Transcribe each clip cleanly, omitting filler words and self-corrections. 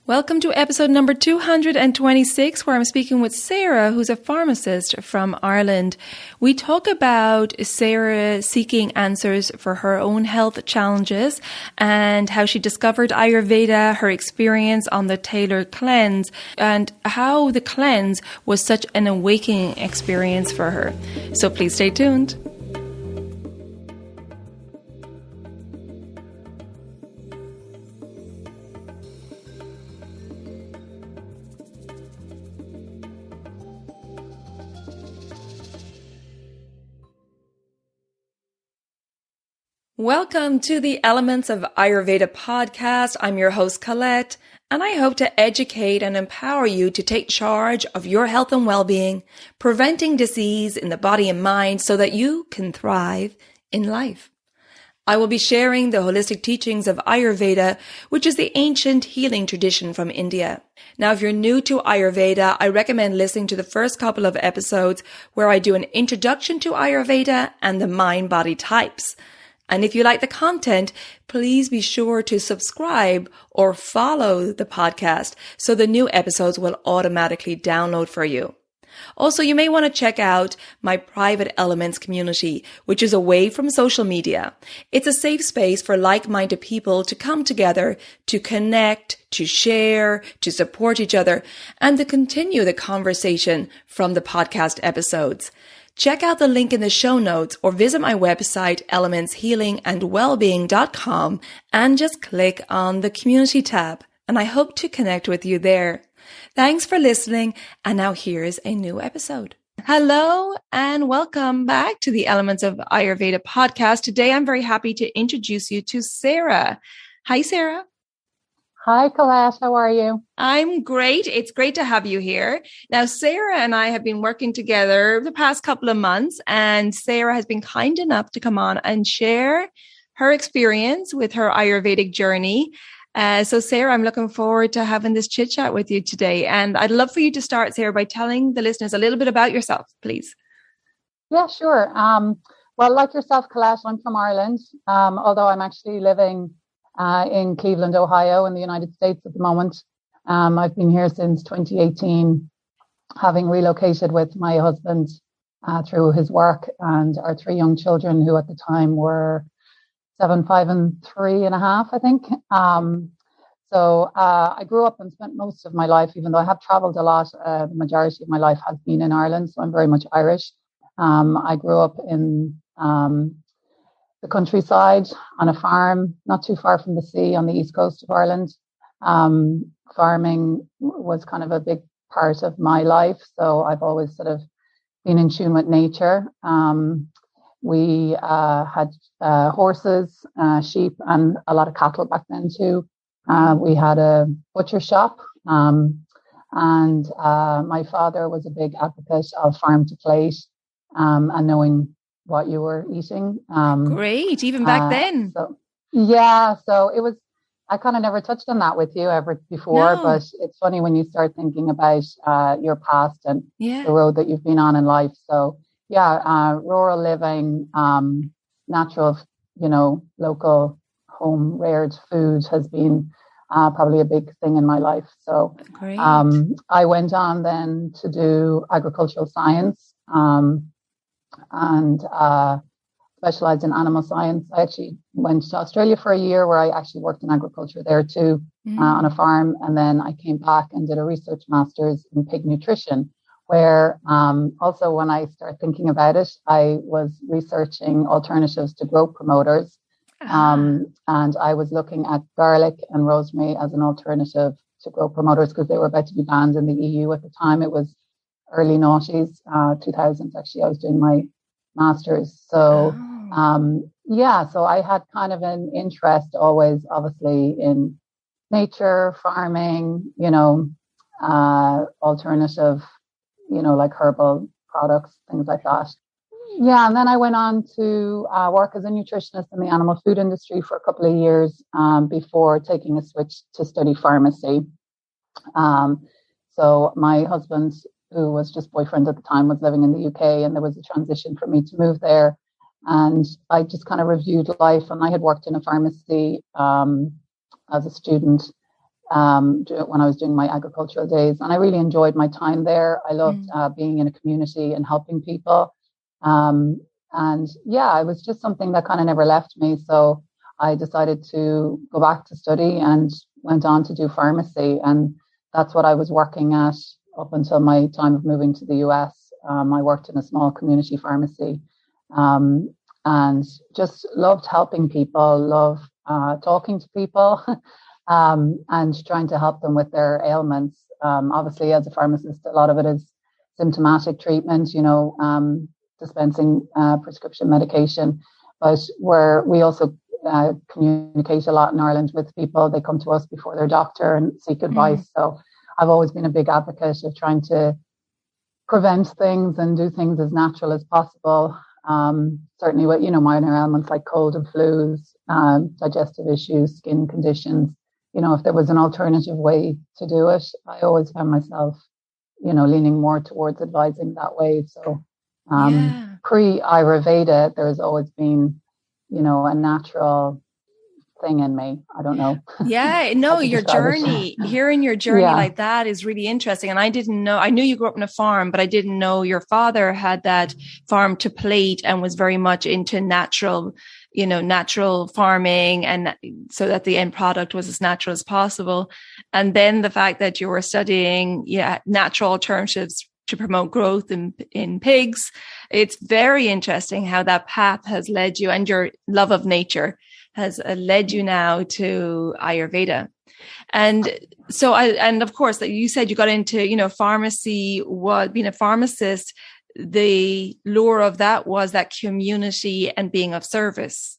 Welcome to episode number 226, where I'm speaking with Sarah, who's a pharmacist from Ireland. We talk about Sarah seeking answers for her own health challenges and how she discovered Ayurveda, her experience on the Tailoring cleanse, and how the cleanse was such an awakening experience for her. So please stay tuned. Welcome to the Elements of Ayurveda podcast. I'm your host, Colette, and I hope to educate and empower you to take charge of your health and well-being, preventing disease in the body and mind so that you can thrive in life. I will be sharing the holistic teachings of Ayurveda, which is the ancient healing tradition from India. Now, if you're new to Ayurveda, I recommend listening to the first couple of episodes where I do an introduction to Ayurveda and the mind-body types. And if you like the content, please be sure to subscribe or follow the podcast so the new episodes will automatically download for you. Also, you may want to check out my private Elements community, which is away from social media. It's a safe space for like-minded people to come together, to connect, to share, to support each other, and to continue the conversation from the podcast episodes. Check out the link in the show notes or visit my website, elementshealingandwellbeing.com, and just click on the community tab. And I hope to connect with you there. Thanks for listening. And now here's a new episode. Hello and welcome back to the Elements of Ayurveda podcast. Today, I'm very happy to introduce you to Sarah. Hi, Sarah. Hi, Colette. How are you? I'm great. It's great to have you here. Now, Sarah and I have been working together the past couple of months, and Sarah has been kind enough to come on and share her experience with her Ayurvedic journey. So, Sarah, I'm looking forward to having this chit chat with you today. And I'd love for you to start, Sarah, by telling the listeners a little bit about yourself, please. Yeah, sure. Well, like yourself, Colette, I'm from Ireland, although I'm actually living in Cleveland, Ohio, in the United States at the moment. I've been here since 2018, having relocated with my husband through his work and our three young children, who at the time were 7, 5, and 3.5, I think. So I grew up and spent most of my life, even though I have traveled a lot, the majority of my life has been in Ireland, so I'm very much Irish. I grew up in the countryside on a farm, not too far from the sea on the east coast of Ireland. Farming was kind of a big part of my life, so I've always sort of been in tune with nature. We had horses, sheep, and a lot of cattle back then too. We had a butcher shop, and my father was a big advocate of farm to plate and knowing what you were eating. Great, even back then. So it was, I kind of never touched on that with you ever before, but it's funny when you start thinking about your past and the road that you've been on in life. So rural living, natural, local home reared food has been probably a big thing in my life. So I went on then to do agricultural science, and specialized in animal science. I actually went to Australia for a year where I actually worked in agriculture there too, on a farm. And then I came back and did a research master's in pig nutrition, where also when I started thinking about it, I was researching alternatives to growth promoters. And I was looking at garlic and rosemary as an alternative to growth promoters because they were about to be banned in the EU at the time. It was early noughties, 2000s, actually. I was doing my master's. So, so I had kind of an interest always, obviously, in nature, farming, alternative, like herbal products, things like that. Yeah, and then I went on to work as a nutritionist in the animal food industry for a couple of years before taking a switch to study pharmacy. So my husband, who was just boyfriend at the time, was living in the UK, and there was a transition for me to move there. And I just kind of reviewed life, and I had worked in a pharmacy as a student when I was doing my agricultural days. And I really enjoyed my time there. I loved being in a community and helping people. And yeah, it was just something that kind of never left me. So I decided to go back to study and went on to do pharmacy. And that's what I was working at up until my time of moving to the US. I worked in a small community pharmacy and just loved helping people, love talking to people and trying to help them with their ailments. Obviously, as a pharmacist, a lot of it is symptomatic treatment, dispensing prescription medication. But where we also communicate a lot in Ireland with people, they come to us before their doctor and seek advice. So I've always been a big advocate of trying to prevent things and do things as natural as possible. Certainly with, minor ailments like cold and flus, digestive issues, skin conditions. If there was an alternative way to do it, I always found myself, leaning more towards advising that way. So pre-Ayurveda, there's always been, a natural thing in me. I don't know. Yeah, no, your journey, hearing your journey like that is really interesting. And I didn't know, I knew you grew up on a farm, but I didn't know your father had that farm to plate and was very much into natural farming, and so that the end product was as natural as possible. And then the fact that you were studying, natural alternatives to promote growth in pigs. It's very interesting how that path has led you, and your love of nature has led you now to Ayurveda. And so and of course that you said you got into, pharmacy, being a pharmacist, the lure of that was that community and being of service.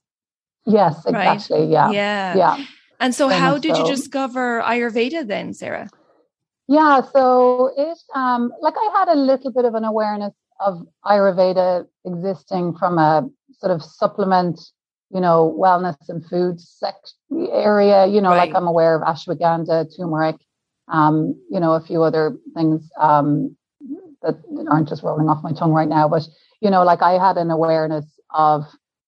Yes, exactly. Right? Yeah. Yeah. And so how did you discover Ayurveda then, Sarah? Yeah, so it I had a little bit of an awareness of Ayurveda existing from a sort of supplement, wellness and food area, right. like I'm aware of ashwagandha, turmeric, a few other things that aren't just rolling off my tongue right now, but I had an awareness of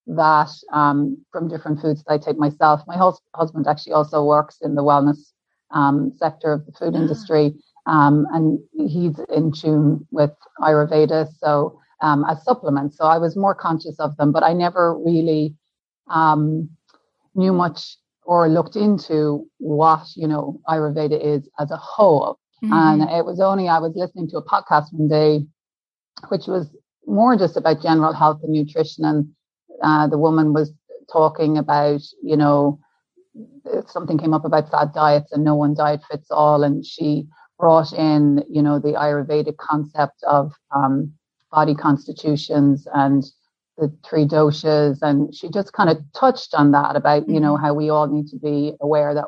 that from different foods that I take myself. My husband actually also works in the wellness sector of the food industry, and he's in tune with Ayurveda, so as supplements. So I was more conscious of them, but I never really knew much or looked into what Ayurveda is as a whole. And it was only I was listening to a podcast one day, which was more just about general health and nutrition, and the woman was talking about something came up about fad diets and no one diet fits all. And she brought in, the Ayurvedic concept of body constitutions and the three doshas. And she just kind of touched on that about, how we all need to be aware that,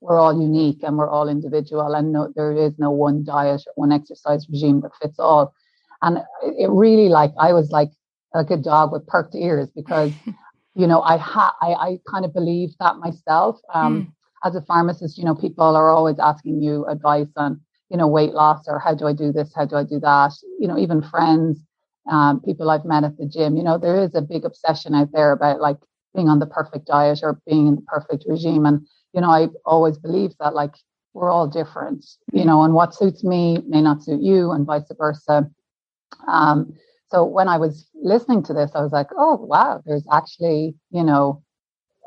we're all unique and we're all individual, and there is no one diet or one exercise regime that fits all. And it really I was like a dog with perked ears, because I kind of believe that myself. As a pharmacist, people are always asking you advice on, weight loss, or how do I do this? How do I do that? Even friends, people I've met at the gym, there is a big obsession out there about being on the perfect diet or being in the perfect regime. And, I always believe that we're all different, and what suits me may not suit you, and vice versa. So when I was listening to this, I was like, oh, wow, there's actually,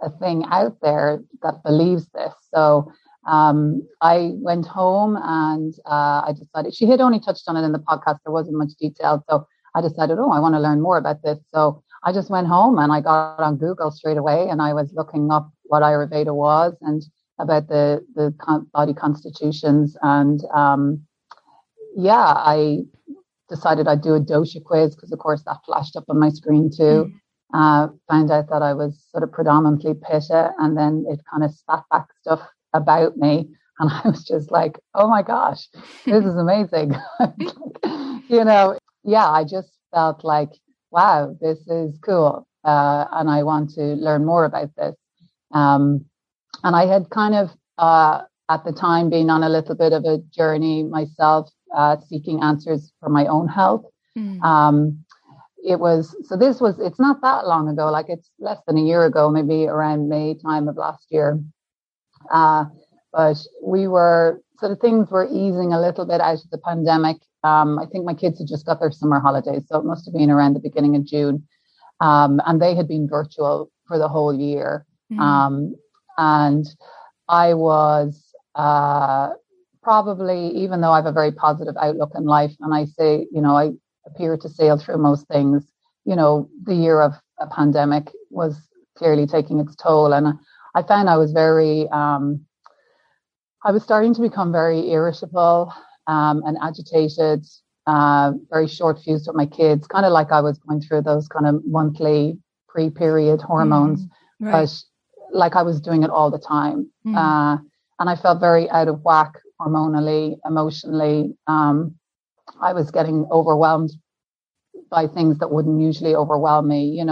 a thing out there that believes this. So I went home and I decided, she had only touched on it in the podcast. There wasn't much detail. So I decided, I want to learn more about this. So I just went home and I got on Google straight away, and I was looking up what Ayurveda was and about the body constitutions. And I decided I'd do a dosha quiz, because of course that flashed up on my screen too. Found out that I was sort of predominantly Pitta, and then it kind of spat back stuff about me, and I was just like, oh my gosh, this is amazing. I just felt like, wow, this is cool, and I want to learn more about this. And I had kind of at the time been on a little bit of a journey myself, seeking answers for my own health. It's not that long ago, it's less than a year ago, maybe around May time of last year. But so things were easing a little bit out of the pandemic. I think my kids had just got their summer holidays, so it must have been around the beginning of June. And they had been virtual for the whole year. And I was probably, even though I have a very positive outlook in life, and I say, I appear to sail through most things, the year of a pandemic was clearly taking its toll. And I found I was I was starting to become very irritable and agitated, very short fused with my kids, kind of like I was going through those kind of monthly pre-period hormones, but like I was doing it all the time. And I felt very out of whack hormonally, emotionally. I was getting overwhelmed by things that wouldn't usually overwhelm me, and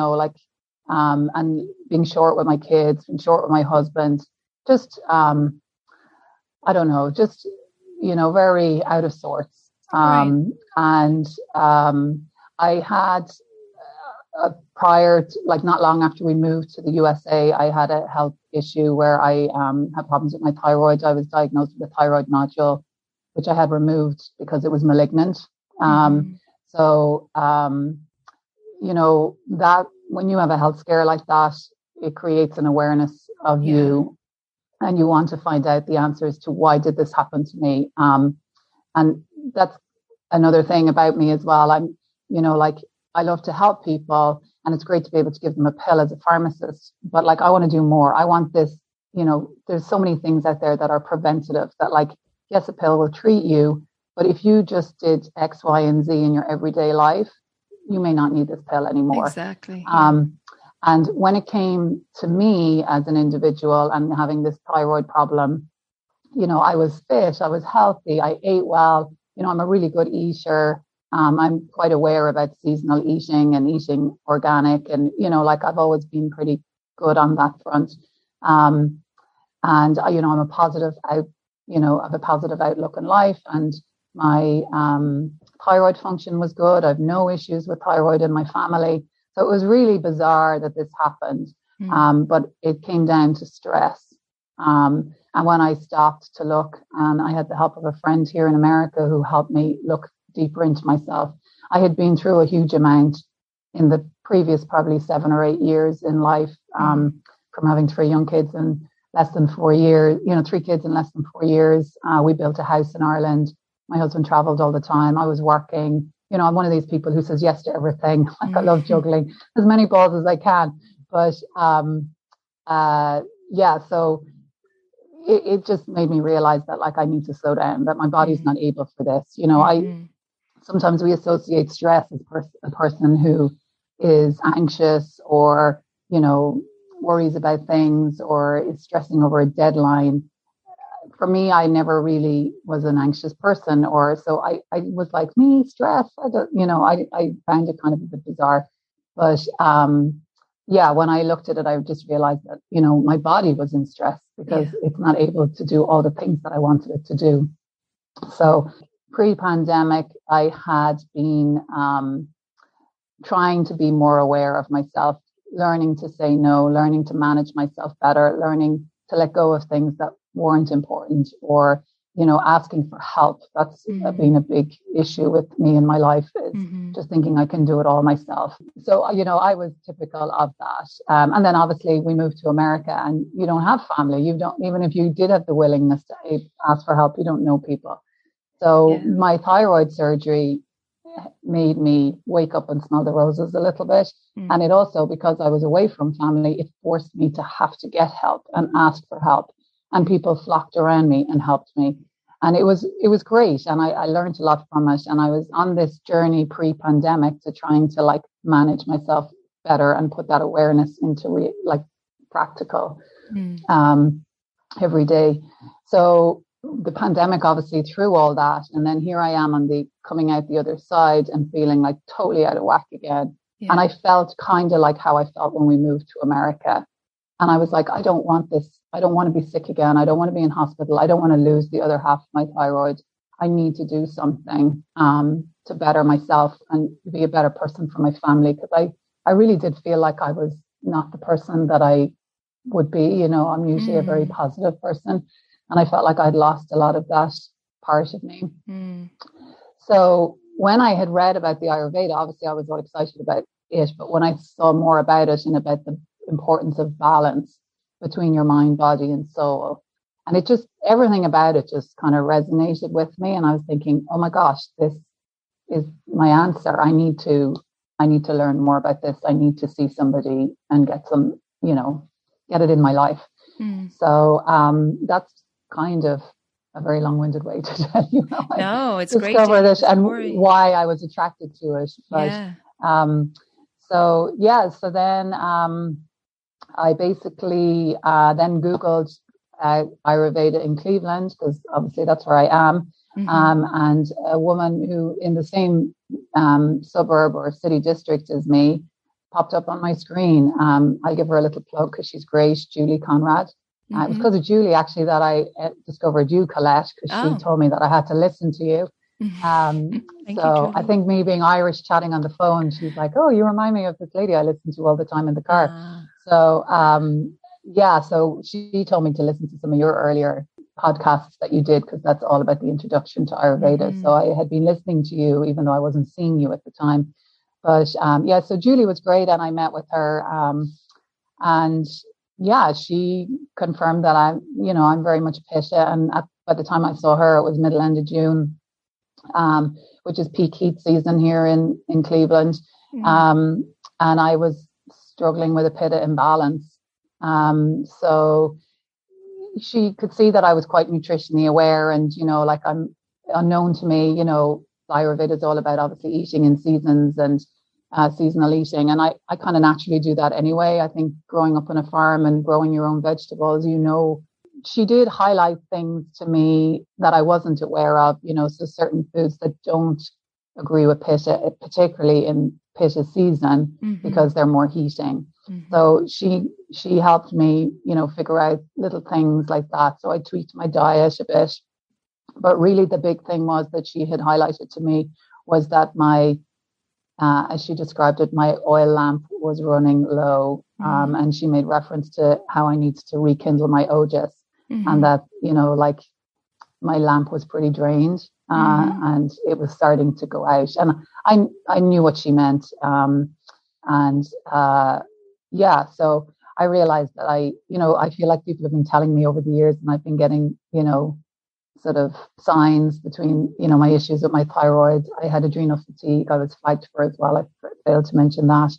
being short with my kids, being short with my husband, just, I don't know, just, very out of sorts. And I had prior to, like, not long after we moved to the USA, I had a health issue where I had problems with my thyroid. I was diagnosed with a thyroid nodule, which I had removed because it was malignant. So, that when you have a health scare like that, it creates an awareness of you, and you want to find out the answers to why did this happen to me. And that's another thing about me as well. I'm, I love to help people, and it's great to be able to give them a pill as a pharmacist, but like, I want to do more. I want this, there's so many things out there that are preventative that, like, yes, a pill will treat you, but if you just did X, Y, and Z in your everyday life, you may not need this pill anymore. Exactly. And when it came to me as an individual and having this thyroid problem, I was fit, I was healthy, I ate well, I'm a really good eater. I'm quite aware about seasonal eating and eating organic, and, I've always been pretty good on that front. And, I'm a positive have a positive outlook in life, and my thyroid function was good. I have no issues with thyroid in my family. So it was really bizarre that this happened. But it came down to stress. And when I stopped to look, and I had the help of a friend here in America who helped me look deeper into myself. I had been through a huge amount in the previous probably 7 or 8 years in life, from having 3 young kids in less than 4 years, 3 kids in less than 4 years. We built a house in Ireland. My husband traveled all the time. I was working. I'm one of these people who says yes to everything. Like, I love juggling as many balls as I can. But so it just made me realize that, like, I need to slow down, that my body's not able for this. Sometimes we associate stress as a person who is anxious or, worries about things or is stressing over a deadline. For me, I never really was an anxious person, so I was like, me, stress. I found it kind of a bit bizarre. But when I looked at it, I just realized that, my body was in stress because it's not able to do all the things that I wanted it to do. So pre-pandemic, I had been trying to be more aware of myself, learning to say no, learning to manage myself better, learning to let go of things that weren't important, or, asking for help. That's been a big issue with me in my life, is just thinking I can do it all myself. So, I was typical of that. And then obviously we moved to America, and you don't have family. You don't, even if you did have the willingness to ask for help, you don't know people. So my thyroid surgery made me wake up and smell the roses a little bit. And it also, because I was away from family, it forced me to have to get help and ask for help. And people flocked around me and helped me. And it was great. And I learned a lot from it. And I was on this journey pre-pandemic to trying to, like, manage myself better and put that awareness into practical every day. So the pandemic obviously threw all that. And then here I am coming out the other side and feeling like totally out of whack again. And I felt kind of like how I felt when we moved to America. And I was like, I don't want this. I don't want to be sick again. I don't want to be in hospital. I don't want to lose the other half of my thyroid. I need to do something to better myself and be a better person for my family. Because I really did feel like I was not the person that I would be. I'm usually a very positive person. And I felt like I'd lost a lot of that part of me. So when I had read about the Ayurveda, obviously I was all excited about it, but when I saw more about it and about the importance of balance between your mind, body, and soul, and it just, everything about it just kind of resonated with me. And I was thinking, oh my gosh, this is my answer. I need to learn more about this. I need to see somebody and get some, get it in my life. So that's kind of a very long-winded way to tell you how I discovered it and why I was attracted to it. But so then I basically then Googled Ayurveda in Cleveland, because obviously that's where I am. And a woman who in the same suburb or city district as me popped up on my screen. I'll give her a little plug because she's great, Julie Conrad. It was because of Julie, actually, that I discovered you, Colette, because she told me that I had to listen to you. So I think me being Irish, chatting on the phone, she's like, oh, you remind me of this lady I listen to all the time in the car. So, so she told me to listen to some of your earlier podcasts that you did, because that's all about the introduction to Ayurveda. So I had been listening to you, even though I wasn't seeing you at the time. But so Julie was great, and I met with her. She confirmed that I'm very much Pitta. And by the time I saw her, it was middle end of June, which is peak heat season here in Cleveland. And I was struggling with a Pitta imbalance. So she could see that I was quite nutritionally aware, and, I'm unknown to me, Ayurveda is all about obviously eating in seasons and seasonal eating. And I kind of naturally do that anyway. I think growing up on a farm and growing your own vegetables, she did highlight things to me that I wasn't aware of, so certain foods that don't agree with Pitta, particularly in Pitta season, because they're more heating. So she helped me, figure out little things like that. So I tweaked my diet a bit. But really the big thing was that she had highlighted to me was that my, as she described it, my oil lamp was running low. And she made reference to how I needed to rekindle my ojas, and that, my lamp was pretty drained, and it was starting to go out. And I knew what she meant. So I realized that I feel like people have been telling me over the years, and I've been getting, sort of signs between, my issues with my thyroid. I had adrenal fatigue. I was flagged for as well. I failed to mention that.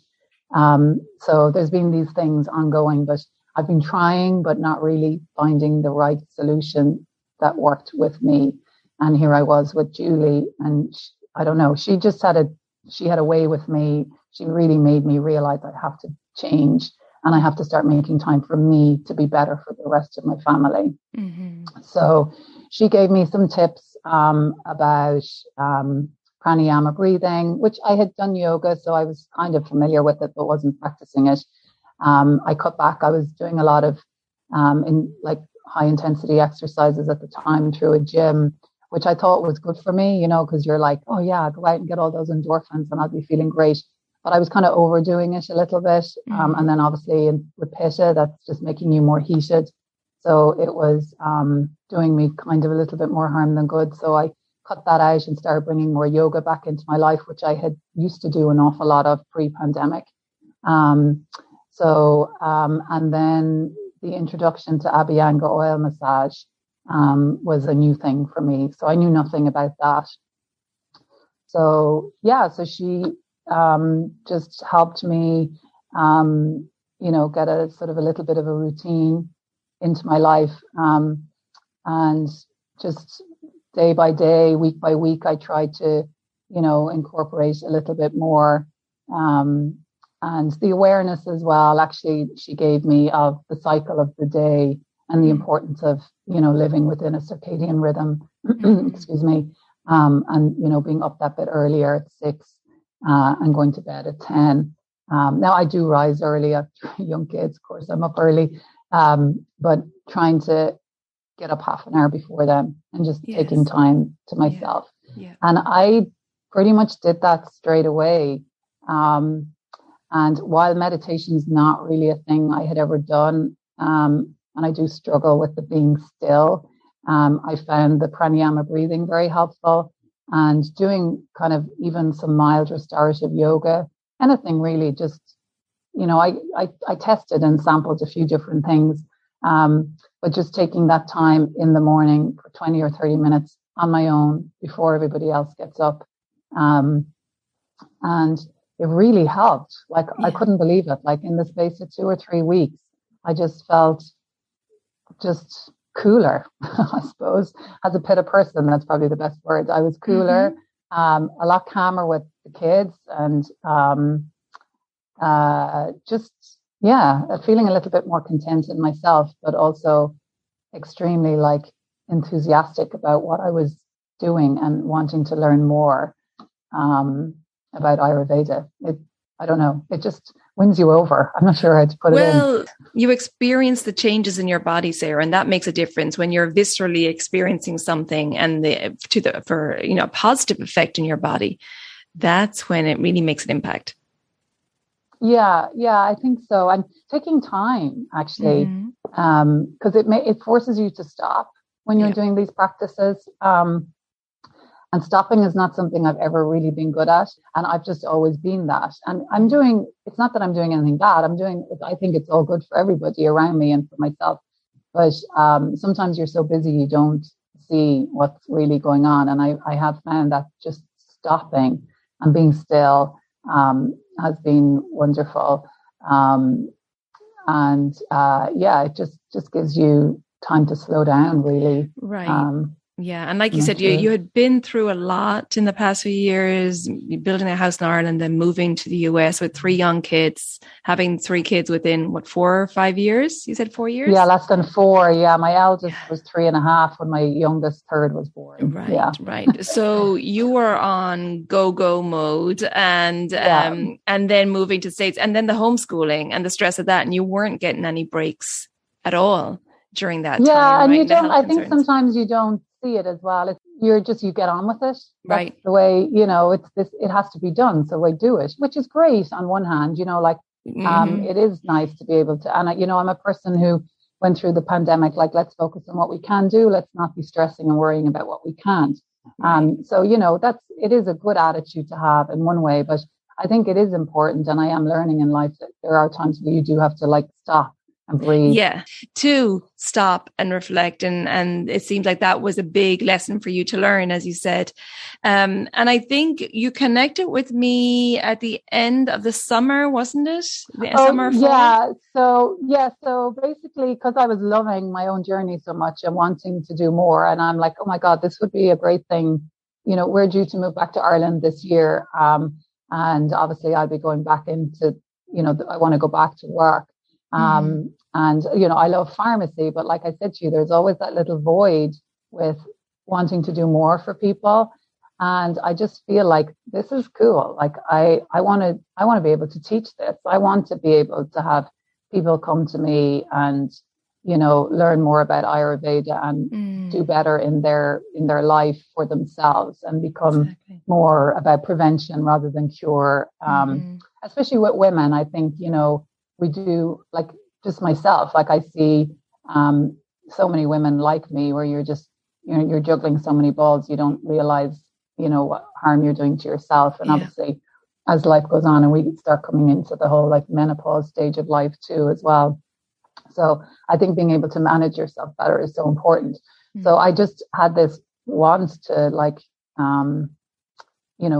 So there's been these things ongoing, but I've been trying, but not really finding the right solution that worked with me. And here I was with Julie, and I don't know, she had a way with me. She really made me realize I have to change, and I have to start making time for me to be better for the rest of my family. So she gave me some tips about pranayama breathing, which I had done yoga, so I was kind of familiar with it, but wasn't practicing it. I cut back. I was doing a lot of high intensity exercises at the time through a gym, which I thought was good for me, because you're like, oh yeah, go out and get all those endorphins and I'll be feeling great. But I was kind of overdoing it a little bit. And then obviously with Pitta, that's just making you more heated. So it was doing me kind of a little bit more harm than good. So I cut that out and started bringing more yoga back into my life, which I had used to do an awful lot of pre-pandemic. And then the introduction to Abhyanga oil massage was a new thing for me. So I knew nothing about that. So she just helped me, get a sort of a little bit of a routine into my life. And just day by day, week by week, I tried to, incorporate a little bit more. And the awareness as well, actually, she gave me of the cycle of the day and the importance of, living within a circadian rhythm, excuse me, and, being up that bit earlier at 6 and going to bed at 10. Now, I do rise early. I have young kids, of course, I'm up early, but trying to get up half an hour before them and just taking time to myself. And I pretty much did that straight away. And while meditation is not really a thing I had ever done, and I do struggle with the being still, I found the pranayama breathing very helpful, and doing kind of even some mild restorative yoga, anything really. Just, I tested and sampled a few different things, but just taking that time in the morning for 20 or 30 minutes on my own before everybody else gets up. And it really helped. Like, I couldn't believe it. Like, in the space of 2 or 3 weeks, I just felt just cooler, I suppose. As a pitta person, that's probably the best word. I was cooler, a lot calmer with the kids, and feeling a little bit more content in myself, but also extremely enthusiastic about what I was doing and wanting to learn more about Ayurveda. I don't know, it just wins you over. I'm not sure how to put it in. Well, you experience the changes in your body, Sarah, and that makes a difference when you're viscerally experiencing something and for a positive effect in your body. That's when it really makes an impact. Yeah, I think so. And taking time, actually, because it forces you to stop when you're doing these practices. And stopping is not something I've ever really been good at. And I've just always been that. And it's not that I'm doing anything bad. I think it's all good for everybody around me and for myself. But sometimes you're so busy, you don't see what's really going on. And I have found that just stopping and being still has been wonderful. It just gives you time to slow down, really. Right. Yeah. And like you said, you had been through a lot in the past few years, building a house in Ireland, then moving to the US with 3 young kids, having 3 kids within 4 or 5 years? You said 4 years? Yeah, less than 4. Yeah. My eldest was 3.5 when my youngest third was born. Right. So you were on go mode and then moving to States and then the homeschooling and the stress of that. And you weren't getting any breaks at all during that time. Yeah. And right? you don't, I think sometimes you don't see it as well. You get on with it. That's right. The way, it has to be done. So we do it, which is great on one hand, it is nice to be able to, and I'm a person who went through the pandemic, let's focus on what we can do. Let's not be stressing and worrying about what we can't. It is a good attitude to have in one way, but I think it is important. And I am learning in life that there are times where you do have to stop and breathe. Yeah, to stop and reflect. And it seems like that was a big lesson for you to learn, as you said. And I think you connected with me at the end of the summer, wasn't it? Summer, fall? So basically, because I was loving my own journey so much and wanting to do more. And I'm like, oh my God, this would be a great thing. We're due to move back to Ireland this year. And obviously I'll be going back into, I want to go back to work. And, I love pharmacy, but like I said to you, there's always that little void with wanting to do more for people. And I just feel like this is cool. Like I want to be able to teach this. I want to be able to have people come to me and, learn more about Ayurveda and do better in their life for themselves and become more about prevention rather than cure. Especially with women, I think, we do, just myself, I see so many women like me where you're just, you're juggling so many balls, you don't realize, what harm you're doing to yourself. And obviously, as life goes on and we start coming into the whole menopause stage of life too, as well. So I think being able to manage yourself better is so important. So I just had this want to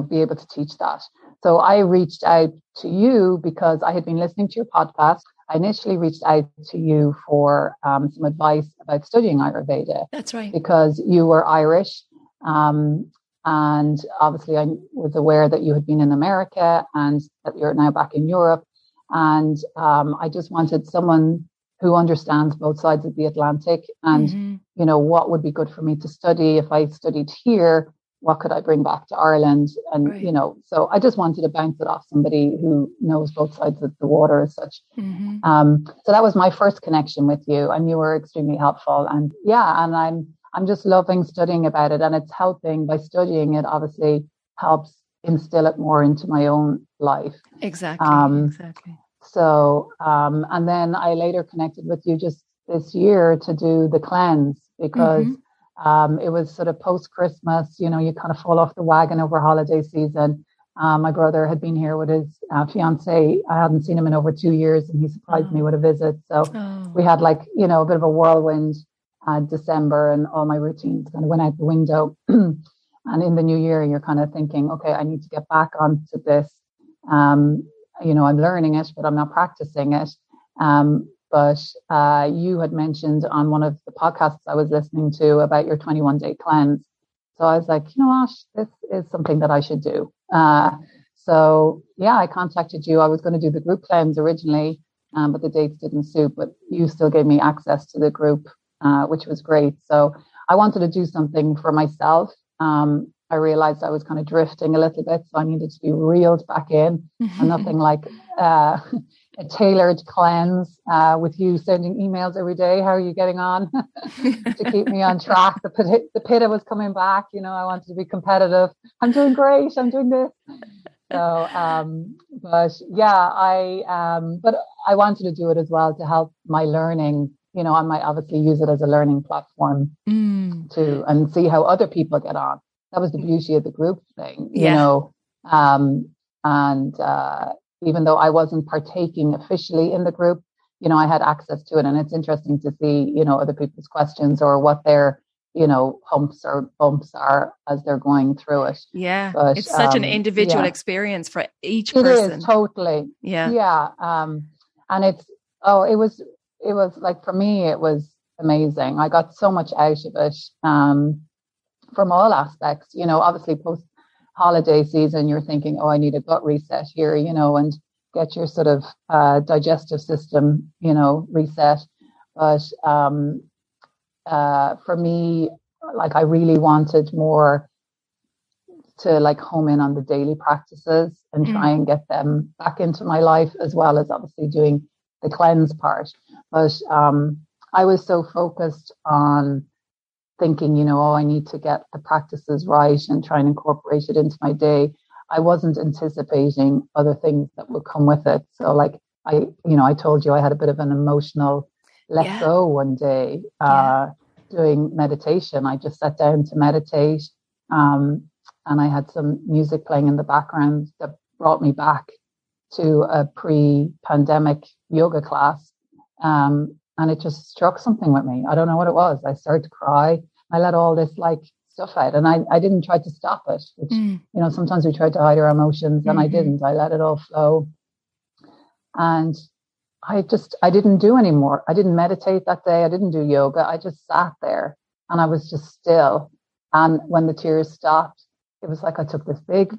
be able to teach that. So I reached out to you because I had been listening to your podcast. I initially reached out to you for some advice about studying Ayurveda. That's right. Because you were Irish. And obviously I was aware that you had been in America and that you're now back in Europe. And I just wanted someone who understands both sides of the Atlantic and, what would be good for me to study. If I studied here, what could I bring back to Ireland? And, so I just wanted to bounce it off somebody who knows both sides of the water as such. So that was my first connection with you and you were extremely helpful. And I'm just loving studying about it, and it's helping by studying it, obviously helps instill it more into my own life. Exactly. So, and then I later connected with you just this year to do the cleanse because It was sort of post-Christmas, you kind of fall off the wagon over holiday season. My brother had been here with his fiance. I hadn't seen him in over 2 years, and he surprised me with a visit. So we had a bit of a whirlwind December, and all my routines kind of went out the window. And in the new year, you're kind of thinking, okay, I need to get back onto this. I'm learning it, but I'm not practicing it. But you had mentioned on one of the podcasts I was listening to about your 21-day cleanse. So I was like, you know what, this is something that I should do. I contacted you. I was going to do the group cleanse originally, but the dates didn't suit. But you still gave me access to the group, which was great. So I wanted to do something for myself. I realized I was kind of drifting a little bit, so I needed to be reeled back in. And nothing like a tailored cleanse with you sending emails every day. How are you getting on? To keep me on track. The pitta was coming back. I wanted to be competitive. I'm doing great. I'm doing this. So, but I wanted to do it as well to help my learning. I might obviously use it as a learning platform too, and see how other people get on. That was the beauty of the group thing, even though I wasn't partaking officially in the group, I had access to it. And it's interesting to see, other people's questions or what their, humps or bumps are as they're going through it. Yeah. But, it's such an individual experience for each person. It is totally. Yeah. Yeah. And it was like, for me, it was amazing. I got so much out of it, from all aspects, obviously post holiday season, you're thinking, I need a gut reset here, and get your sort of digestive system, reset. But for me, like, I really wanted more to like home in on the daily practices and try and get them back into my life, as well as obviously doing the cleanse part. But I was so focused on thinking, I need to get the practices right and try and incorporate it into my day. I wasn't anticipating other things that would come with it. So like I told you I had a bit of an emotional let go one day, doing meditation. I just sat down to meditate. And I had some music playing in the background that brought me back to a pre-pandemic yoga class. And it just struck something with me. I don't know what it was. I started to cry. I let all this like stuff out, and I didn't try to stop it, which, sometimes we try to hide our emotions, and I didn't. I let it all flow. And I didn't do anymore. I didn't meditate that day. I didn't do yoga. I just sat there and I was just still. And when the tears stopped, it was like I took this big,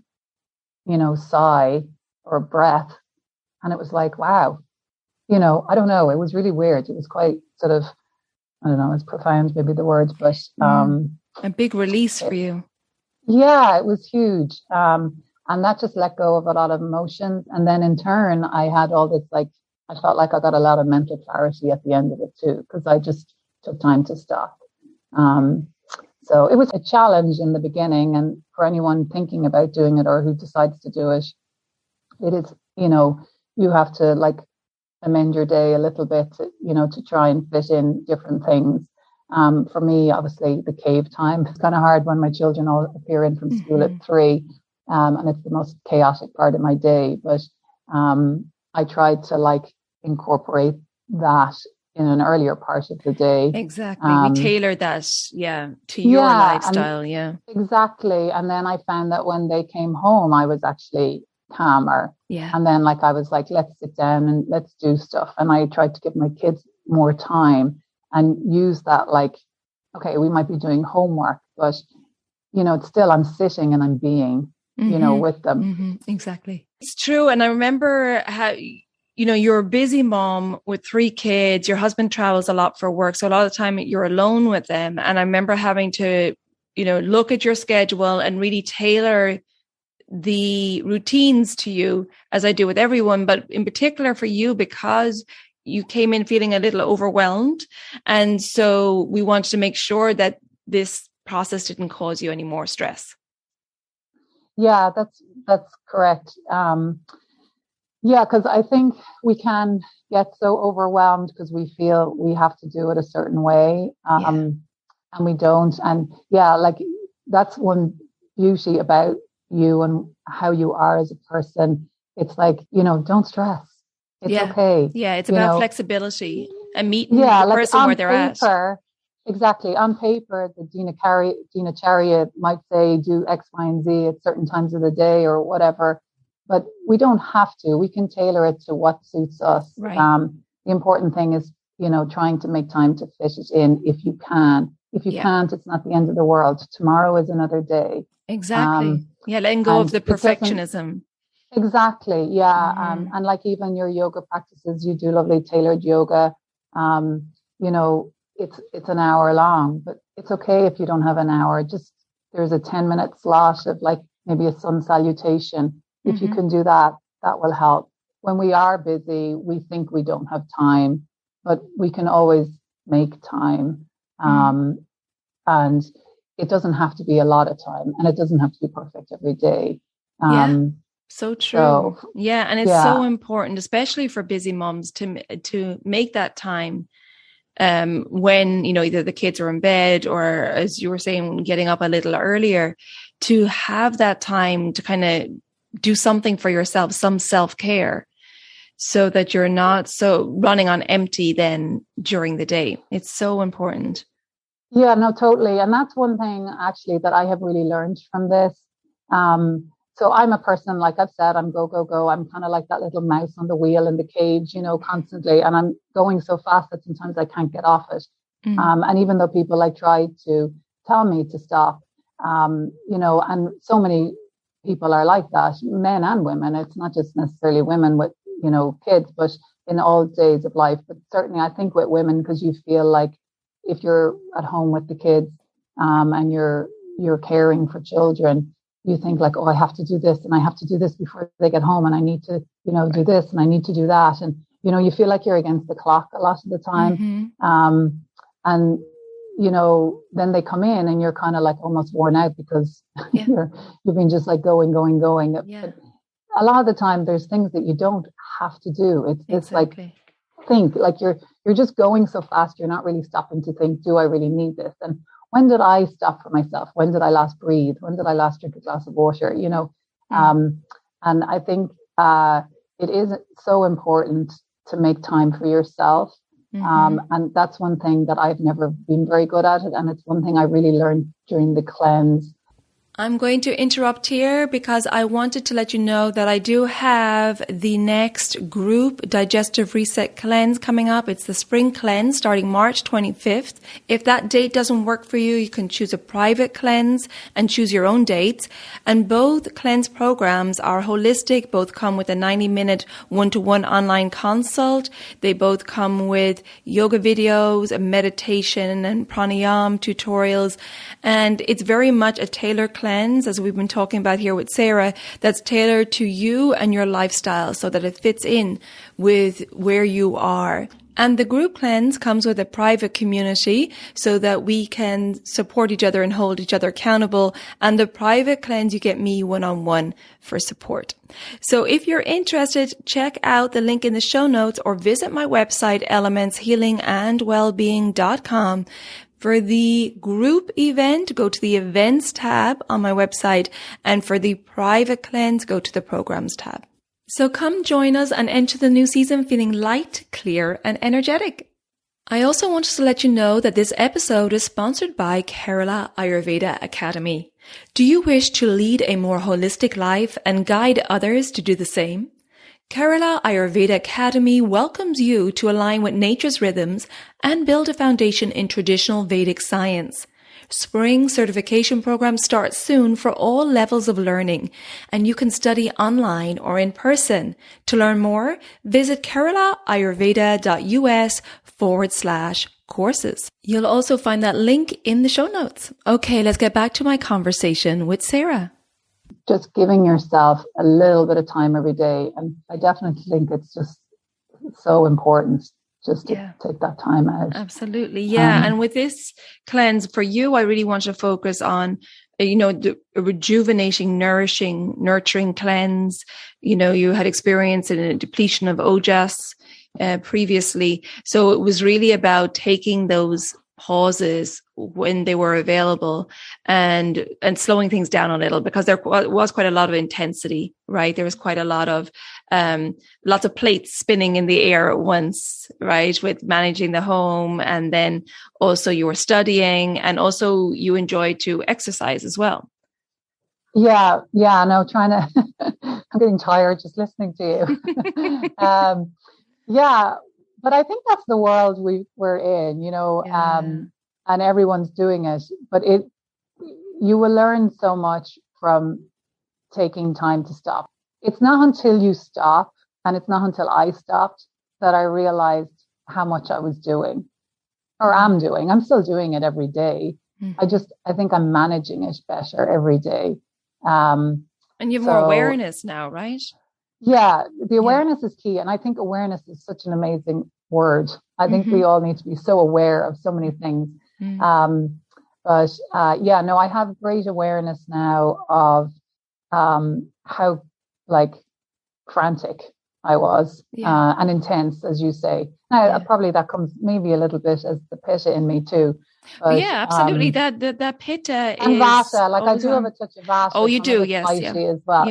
sigh or breath, and it was like, wow. I don't know. It was really weird. It was quite sort of, I don't know, it's profound, maybe the words, but a big release for you. Yeah, it was huge. And that just let go of a lot of emotions. And then in turn, I had all this, like, I felt like I got a lot of mental clarity at the end of it too, because I just took time to stop. So it was a challenge in the beginning. And for anyone thinking about doing it or who decides to do it, it is, you have to like amend your day a little bit, to try and fit in different things. For me, obviously, the cave time is kind of hard when my children all appear in from school at 3, and it's the most chaotic part of my day. But I tried to like incorporate that in an earlier part of the day. Exactly. We tailored that, to your lifestyle. Exactly. And then I found that when they came home, I was actually calmer. And then I was like, let's sit down and let's do stuff. And I tried to give my kids more time and use that, like, okay, we might be doing homework, but it's still, I'm sitting and I'm being, with them. Exactly. It's true. And I remember how, you're a busy mom with 3 kids, your husband travels a lot for work. So a lot of the time you're alone with them. And I remember having to, look at your schedule and really tailor the routines to you, as I do with everyone, but in particular for you, because you came in feeling a little overwhelmed. And so we wanted to make sure that this process didn't cause you any more stress. Yeah, that's correct. Because I think we can get so overwhelmed because we feel we have to do it a certain way. and we don't. And yeah, like that's one beauty about you and how you are as a person. It's like, don't stress. It's okay. Yeah, it's about flexibility and meeting the like person where they're paper, at. Exactly. On paper, the Dinacharya might say do X, Y, and Z at certain times of the day or whatever, but we don't have to. We can tailor it to what suits us. Right. The important thing is, trying to make time to fit it in if you can. If you can't, it's not the end of the world. Tomorrow is another day. Exactly. Letting go of the perfectionism. Exactly. Yeah. And like even your yoga practices, you do lovely tailored yoga. It's an hour long, but it's okay if you don't have an hour. Just there's a 10-minute slot of like maybe a sun salutation. If you can do that, that will help. When we are busy, we think we don't have time, but we can always make time. And it doesn't have to be a lot of time, and it doesn't have to be perfect every day. So true. And it's so important, especially for busy moms, to make that time when, either the kids are in bed or, as you were saying, getting up a little earlier, to have that time to kind of do something for yourself, some self-care, so that you're not so running on empty then during the day. It's so important. Yeah, no, totally. And that's one thing actually that I have really learned from this. So I'm a person, like I've said, I'm go, go, go. I'm kind of like that little mouse on the wheel in the cage, constantly. And I'm going so fast that sometimes I can't get off it. And even though people like try to tell me to stop, and so many people are like that, men and women. It's not just necessarily women with, kids, but in all days of life. But certainly I think with women, because you feel like if you're at home with the kids and you're caring for children, you think like, oh, I have to do this and I have to do this before they get home, and I need to, do this and I need to do that. And, you feel like you're against the clock a lot of the time. And, then they come in and you're kind of like almost worn out because you've been just like going. Yeah. But a lot of the time there's things that you don't have to do. It's just like, think like you're just going so fast. You're not really stopping to think, do I really need this? And when did I stop for myself? When did I last breathe? When did I last drink a glass of water? And I think it is so important to make time for yourself. And that's one thing that I've never been very good at it. And it's one thing I really learned during the cleanse. I'm going to interrupt here because I wanted to let you know that I do have the next group Digestive Reset Cleanse coming up. It's the Spring Cleanse starting March 25th. If that date doesn't work for you, you can choose a private cleanse and choose your own dates. And both cleanse programs are holistic. Both come with a 90-minute one-to-one online consult. They both come with yoga videos, meditation and pranayama tutorials. And it's very much a tailored cleanse, as we've been talking about here with Sarah, that's tailored to you and your lifestyle so that it fits in with where you are. And the group cleanse comes with a private community so that we can support each other and hold each other accountable. And the private cleanse, you get me one-on-one for support. So if you're interested, check out the link in the show notes or visit my website, elementshealingandwellbeing.com. For the group event, go to the events tab on my website. And for the private cleanse, go to the programs tab. So come join us and enter the new season feeling light, clear, and energetic. I also wanted to let you know that this episode is sponsored by Kerala Ayurveda Academy. Do you wish to lead a more holistic life and guide others to do the same? Kerala Ayurveda Academy welcomes you to align with nature's rhythms and build a foundation in traditional Vedic science. Spring certification program starts soon for all levels of learning, and you can study online or in person. To learn more, visit keralaayurveda.us/courses. You'll also find that link in the show notes. Okay, let's get back to my conversation with Sarah. Just giving yourself a little bit of time every day. And I definitely think it's just so important just to take that time out. Absolutely. Yeah. And with this cleanse for you, I really want to focus on, the rejuvenating, nourishing, nurturing cleanse. You had experience in a depletion of ojas previously. So it was really about taking those pauses when they were available, and slowing things down a little, because there was quite a lot of intensity, right? There was quite a lot of lots of plates spinning in the air at once, right? With managing the home, and then also you were studying, and also you enjoyed to exercise as well. Yeah. No, trying to, I'm getting tired just listening to you. Yeah, but I think that's the world we're in, and everyone's doing it. But you will learn so much from taking time to stop. It's not until you stop, and it's not until I stopped, that I realized how much I was doing, or am doing. I'm still doing it every day. I think I'm managing it better every day. And you have more awareness now, right? Yeah, the awareness is key. And I think awareness is such an amazing word. I think we all need to be so aware of so many things. I have great awareness now of how frantic I was and intense, as you say. Now, probably that comes maybe a little bit as the pitta in me too. But, absolutely. That pitta and is vata. I do have a touch of vata. Oh, you do, yes, as well.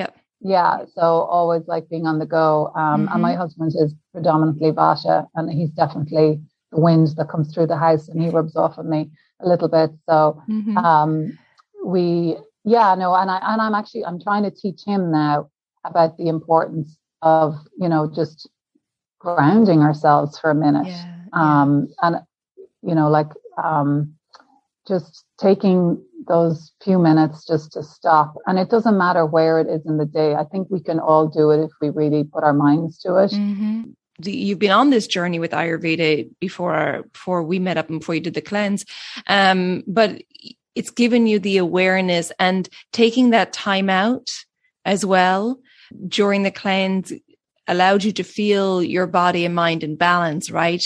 Yeah. So always being on the go. And my husband is predominantly vata, and he's definitely the wind that comes through the house, and he rubs off on me a little bit. So I'm trying to teach him now about the importance of, just grounding ourselves for a minute. Just taking those few minutes just to stop. And it doesn't matter where it is in the day. I think we can all do it if we really put our minds to it. You've been on this journey with Ayurveda before we met up and before you did the cleanse. But it's given you the awareness, and taking that time out as well during the cleanse allowed you to feel your body and mind in balance, right?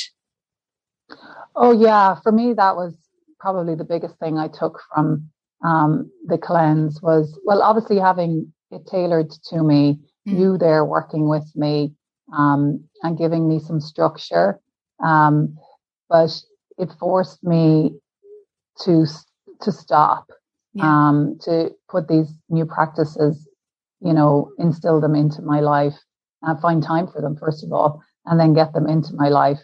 Oh yeah. For me, that was probably the biggest thing I took from the cleanse was, well, obviously having it tailored to me, you there working with me, and giving me some structure. But it forced me to stop, to put these new practices, instill them into my life, find time for them, first of all, and then get them into my life.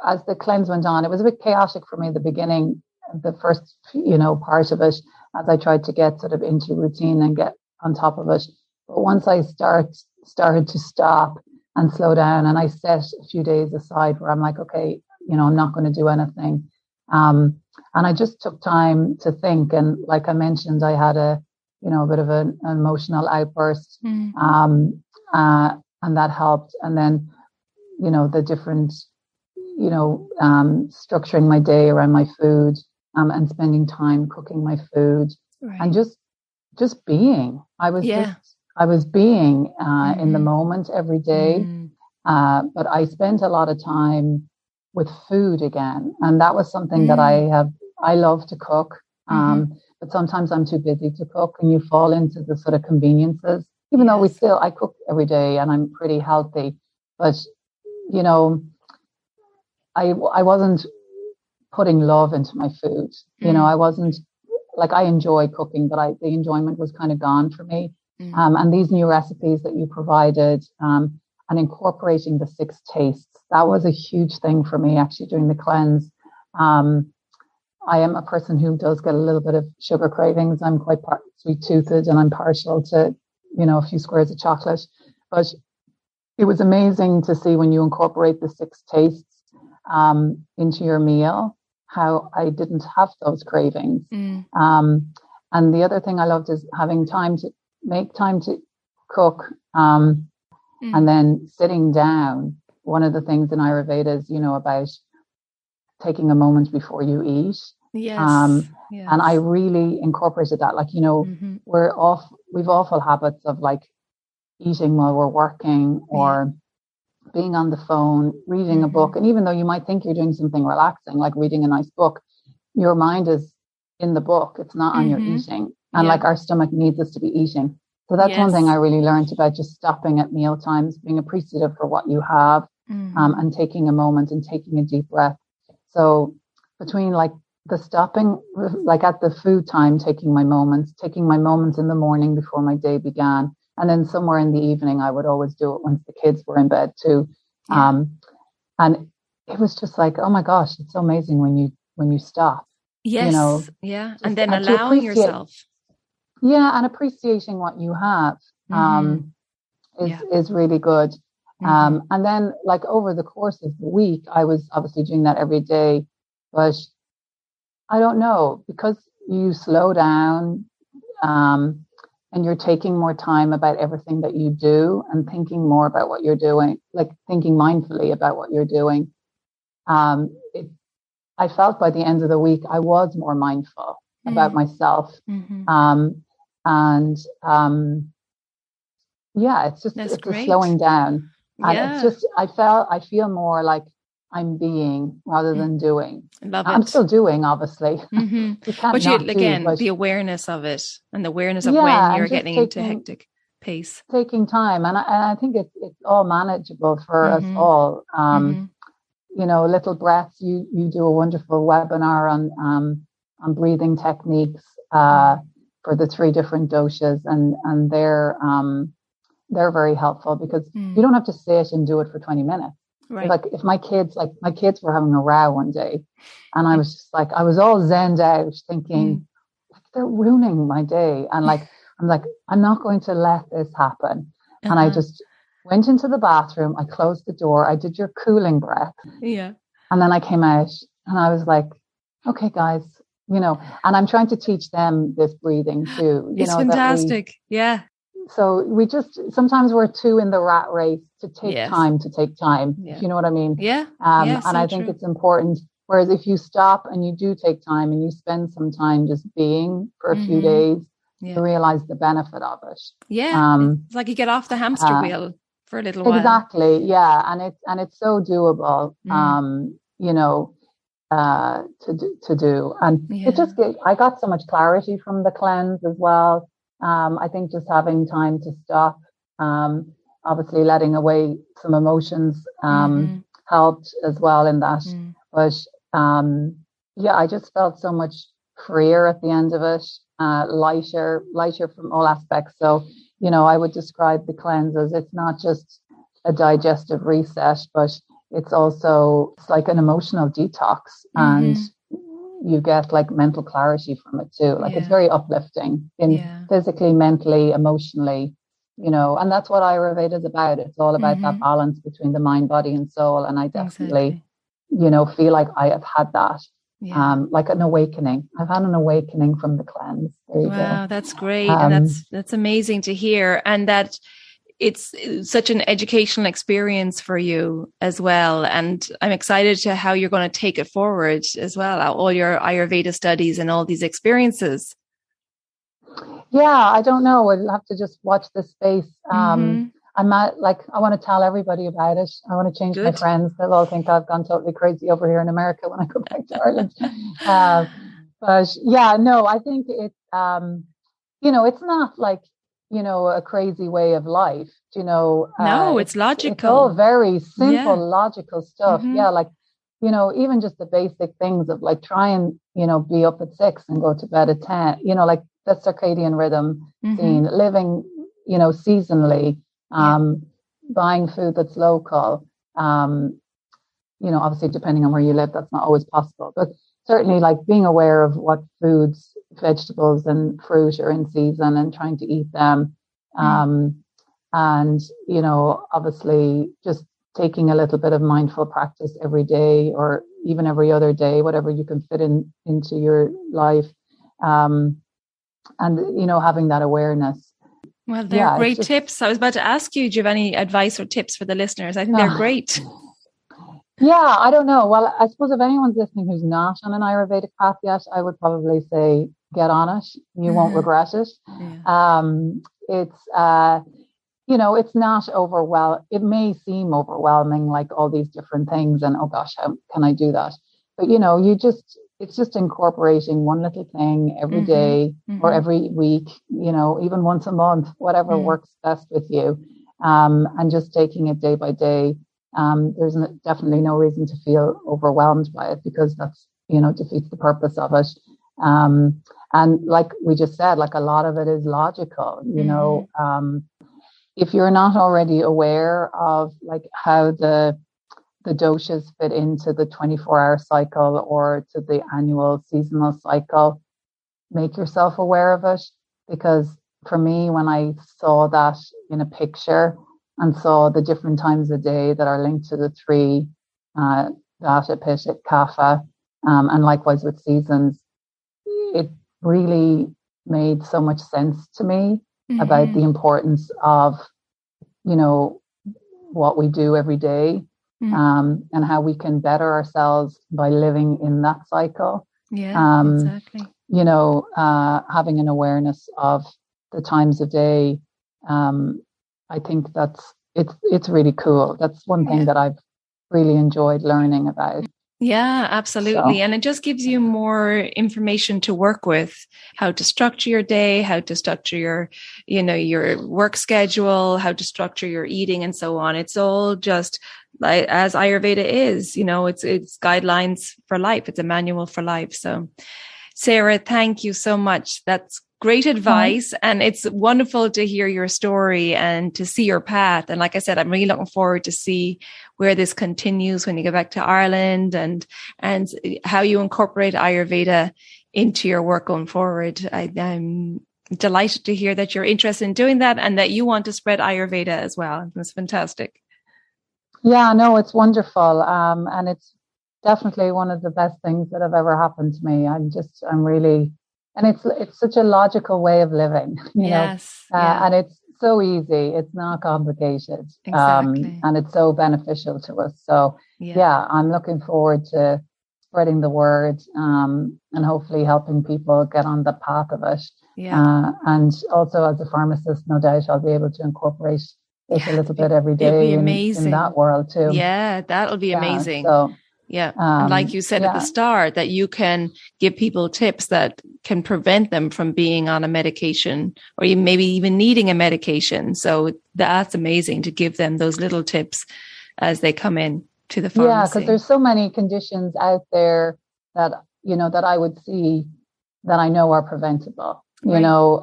As the cleanse went on, it was a bit chaotic for me at the beginning, the first, part of it, as I tried to get sort of into routine and get on top of it. But once I started to stop and slow down, and I set a few days aside where I'm like, okay, I'm not going to do anything. And I just took time to think. And like I mentioned, I had a bit of an emotional outburst, and that helped. And then, the different, structuring my day around my food, and spending time cooking my food, and just being. I was being in the moment every day. But I spent a lot of time with food again, and that was something that I love to cook. But sometimes I'm too busy to cook, and you fall into the sort of conveniences. Even though I cook every day, and I'm pretty healthy, but I wasn't putting love into my food. I wasn't I enjoy cooking, but the enjoyment was kind of gone for me. And these new recipes that you provided, and incorporating the 6 tastes, that was a huge thing for me actually during the cleanse. I am a person who does get a little bit of sugar cravings. I'm quite sweet-toothed, and I'm partial to, a few squares of chocolate. But it was amazing to see when you incorporate the 6 tastes into your meal, how I didn't have those cravings. And the other thing I loved is having time to make time to cook, and then sitting down. One of the things in Ayurveda is, about taking a moment before you eat. And I really incorporated that. We've awful habits of eating while we're working, or being on the phone, reading a book. And even though you might think you're doing something relaxing, like reading a nice book, your mind is in the book. It's not on your eating. And our stomach needs us to be eating. So that's one thing I really learned about just stopping at meal times, being appreciative for what you have, and taking a moment and taking a deep breath. So between like the stopping, like at the food time, taking my moments in the morning before my day began. And then somewhere in the evening, I would always do it once the kids were in bed too. Yeah. And it was just like, oh my gosh, it's so amazing when you stop. Yes. You know, yeah. And then allowing yourself. Yeah. And appreciating what you have is really good. And then like over the course of the week, I was obviously doing that every day, but I don't know, because you slow down, and you're taking more time about everything that you do and thinking more about what you're doing, like thinking mindfully about what you're doing. I felt by the end of the week, I was more mindful about myself. It's just, it's a slowing down. And it's just, I feel more like I'm being rather than doing. Love it. I'm still doing, obviously. You can't the awareness of it and the awareness of when you're getting into hectic pace. Taking time. And I think it's all manageable for us all. You know, little breaths. You do a wonderful webinar on breathing techniques for the 3 different doshas, and they're very helpful because you don't have to sit and do it for 20 minutes. Right. Like if my kids were having a row one day, and I was just like, I was all zenned out thinking, like, they're ruining my day. And I'm not going to let this happen. And I just went into the bathroom. I closed the door. I did your cooling breath. Yeah. And then I came out and I was like, okay, guys, you know, and I'm trying to teach them this breathing too. It's fantastic. Yeah. So sometimes we're too in the rat race to take time to take time, if you know what I mean? Yeah. And I think it's important. Whereas if you stop and you do take time and you spend some time just being for a few days, you realize the benefit of it. Yeah. It's like you get off the hamster wheel for a little while. Exactly. Yeah. And it's so doable, you know, to do. And I got so much clarity from the cleanse as well. I think just having time to stop, obviously letting away some emotions, helped as well in that. But, I just felt so much freer at the end of it, lighter from all aspects. So, you know, I would describe the cleanse as it's not just a digestive reset, but it's like an emotional detox, and you get like mental clarity from it too. Like it's very uplifting physically, mentally, emotionally, you know, and that's what Ayurveda is about. It's all about that balance between the mind, body and soul. And I definitely, you know, feel like I have had that, like an awakening. I've had an awakening from the cleanse. Wow, that's great. And that's amazing to hear. And that it's such an educational experience for you as well. And I'm excited to how you're going to take it forward as well, all your Ayurveda studies and all these experiences. Yeah, I don't know. We'll have to just watch this space. I want to tell everybody about it. I want to change my friends. They'll all think I've gone totally crazy over here in America when I go back to Ireland. I think it's, you know, it's not like, you know, a crazy way of life, you know. No, it's logical. It's all very simple, logical stuff. Yeah, like, you know, even just the basic things of like try and, you know, be up at 6 and go to bed at 10, you know, like the circadian rhythm scene, living, you know, seasonally, buying food that's local. You know, obviously depending on where you live, that's not always possible, but certainly like being aware of what foods, vegetables and fruit are in season and trying to eat them. And, you know, obviously just taking a little bit of mindful practice every day or even every other day, whatever you can fit into your life. And, you know, having that awareness. Well, they're great tips. I was about to ask you, do you have any advice or tips for the listeners? I think they're great. Yeah, I don't know. Well, I suppose if anyone's listening who's not on an Ayurvedic path yet, I would probably say get on it. You won't regret it. It's, you know, it's not overwhelming. It may seem overwhelming, like all these different things and, oh gosh, how can I do that? But, you know, it's just incorporating one little thing every day or every week, you know, even once a month, whatever works best with you. And just taking it day by day. there's definitely no reason to feel overwhelmed by it, because that's, defeats the purpose of it. And like we just said, like a lot of it is logical, if you're not already aware of like how the doshas fit into the 24-hour cycle or to the annual seasonal cycle, make yourself aware of it. Because for me, when I saw that in a picture and saw the different times of day that are linked to the three, Vata, Pitta, Kapha, and likewise with seasons, it really made so much sense to me about the importance of, what we do every day, and how we can better ourselves by living in that cycle. Yeah, exactly. Having an awareness of the times of day, I think it's really cool. That's one thing that I've really enjoyed learning about. Yeah, absolutely. And it just gives you more information to work with, how to structure your day, how to structure your, your work schedule, how to structure your eating and so on. It's all just like as Ayurveda is, it's guidelines for life. It's a manual for life. So Sarah, thank you so much. That's great advice. And it's wonderful to hear your story and to see your path. And like I said, I'm really looking forward to see where this continues when you go back to Ireland and how you incorporate Ayurveda into your work going forward. I'm delighted to hear that you're interested in doing that and that you want to spread Ayurveda as well. That's fantastic. Yeah, no, it's wonderful. And it's definitely one of the best things that have ever happened to me. I'm really, and it's such a logical way of living, and it's so easy. It's not complicated. Exactly. And it's so beneficial to us. So I'm looking forward to spreading the word, and hopefully helping people get on the path of it. Yeah. And also as a pharmacist, no doubt I'll be able to incorporate it a little bit every day in that world too. Yeah, that'll be amazing. Yeah. And like you said at the start, that you can give people tips that can prevent them from being on a medication or maybe even needing a medication. So that's amazing to give them those little tips as they come in to the pharmacy. Yeah, because there's so many conditions out there that, that I would see that I know are preventable,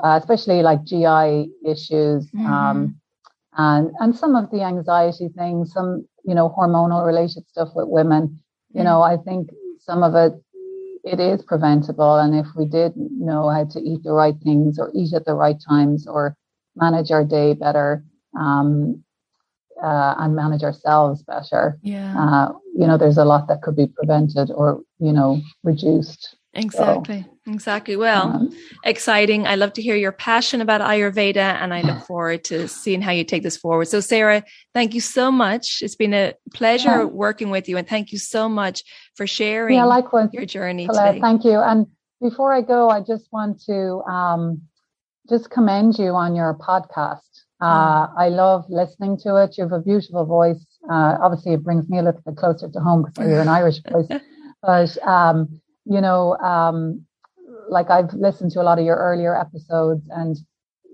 especially like GI issues, and some of the anxiety things, some, hormonal related stuff with women. I think some of it is preventable. And if we did know how to eat the right things or eat at the right times or manage our day better, and manage ourselves better, there's a lot that could be prevented or, reduced. Exactly. Well, exciting. I love to hear your passion about Ayurveda, and I look forward to seeing how you take this forward. So Sarah, thank you so much. It's been a pleasure working with you, and thank you so much for sharing your journey today. Thank you. And before I go, I just want to just commend you on your podcast. I love listening to it. You have a beautiful voice. Obviously, it brings me a little bit closer to home because you're an Irish voice. But like I've listened to a lot of your earlier episodes, and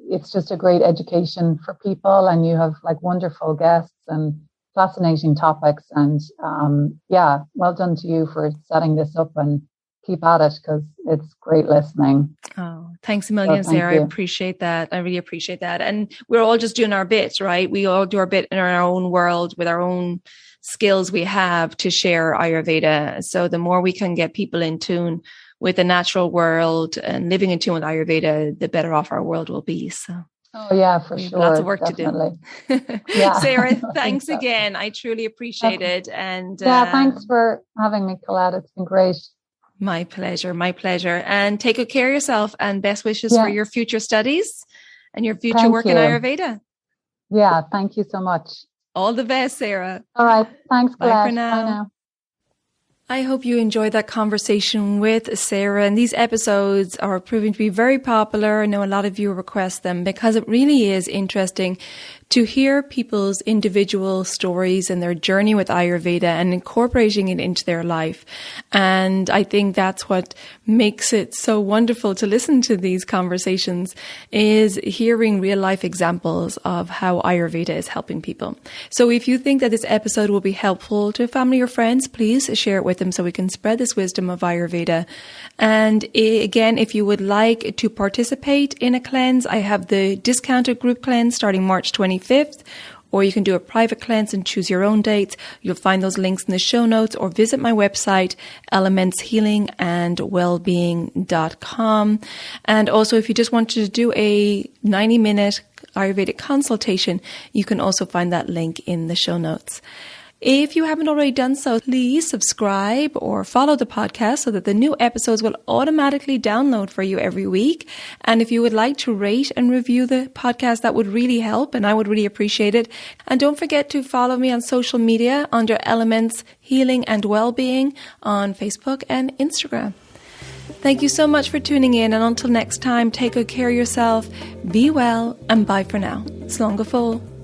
it's just a great education for people. And you have like wonderful guests and fascinating topics. And well done to you for setting this up, and keep at it because it's great listening. Oh, thanks a million, Sarah. I appreciate that. I really appreciate that. And we're all just doing our bit, right? We all do our bit in our own world with our own skills we have to share Ayurveda. So the more we can get people in tune with the natural world and living in tune with Ayurveda, the better off our world will be. So. Oh yeah, for sure. Lots of work definitely. to do. Yeah. Sarah, thanks again. I truly appreciate it. And thanks for having me, Colette. It's been great. My pleasure. And take good care of yourself, and best wishes for your future studies and your future work in Ayurveda. Yeah, thank you so much. All the best, Sarah. All right. Thanks, Colette. Bye for now. Bye now. I hope you enjoyed that conversation with Sarah. And these episodes are proving to be very popular. I know a lot of you request them because it really is interesting to hear people's individual stories and their journey with Ayurveda and incorporating it into their life. And I think that's what makes it so wonderful to listen to these conversations, is hearing real life examples of how Ayurveda is helping people. So if you think that this episode will be helpful to family or friends, please share it with them so we can spread this wisdom of Ayurveda. And again, if you would like to participate in a cleanse, I have the discounted group cleanse starting March 25th, or you can do a private cleanse and choose your own dates. You'll find those links in the show notes, or visit my website, elementshealingandwellbeing.com. And also, if you just wanted to do a 90-minute Ayurvedic consultation, you can also find that link in the show notes. If you haven't already done so, please subscribe or follow the podcast so that the new episodes will automatically download for you every week. And if you would like to rate and review the podcast, that would really help, and I would really appreciate it. And don't forget to follow me on social media under Elements Healing and Wellbeing on Facebook and Instagram. Thank you so much for tuning in, and until next time, take good care of yourself, be well, and bye for now. Slán go fóill.